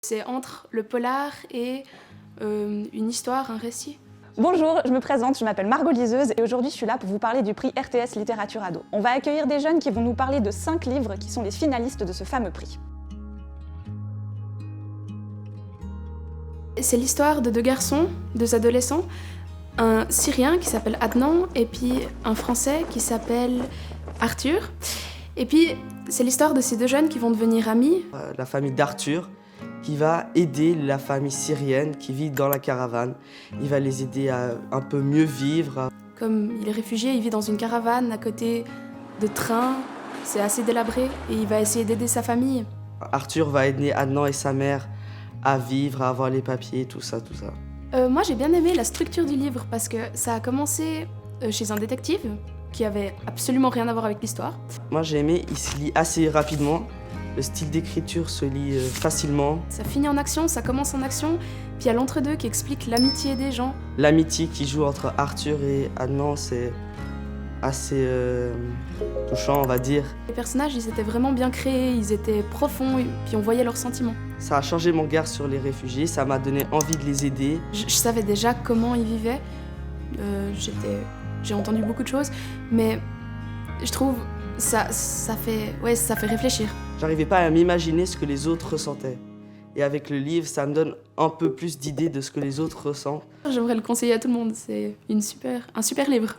C'est entre le polar et une histoire, un récit. Bonjour, je me présente, je m'appelle Margot Liseuse et aujourd'hui je suis là pour vous parler du prix RTS Littérature Ado. On va accueillir des jeunes qui vont nous parler de 5 livres qui sont les finalistes de ce fameux prix. C'est l'histoire de deux garçons, deux adolescents, un Syrien qui s'appelle Adnan et puis un Français qui s'appelle Arthur. Et puis c'est l'histoire de ces deux jeunes qui vont devenir amis. La famille d'Arthur qui va aider la famille syrienne qui vit dans la caravane. Il va les aider à un peu mieux vivre. Comme il est réfugié, il vit dans une caravane à côté de trains, c'est assez délabré et il va essayer d'aider sa famille. Arthur va aider Adnan et sa mère à vivre, à avoir les papiers, tout ça. Moi j'ai bien aimé la structure du livre parce que ça a commencé chez un détective qui avait absolument rien à voir avec l'histoire. Moi j'ai aimé, il se lit assez rapidement. Le style d'écriture se lit facilement. Ça finit en action, ça commence en action, puis il y a l'entre-deux qui explique l'amitié des gens. L'amitié qui joue entre Arthur et Adnan, c'est assez touchant, on va dire. Les personnages, ils étaient vraiment bien créés, ils étaient profonds, puis on voyait leurs sentiments. Ça a changé mon regard sur les réfugiés, ça m'a donné envie de les aider. Je savais déjà comment ils vivaient, j'ai entendu beaucoup de choses, mais je trouve ça fait réfléchir. J'arrivais pas à m'imaginer ce que les autres ressentaient. Et avec le livre, ça me donne un peu plus d'idées de ce que les autres ressentent. J'aimerais le conseiller à tout le monde, c'est un super livre.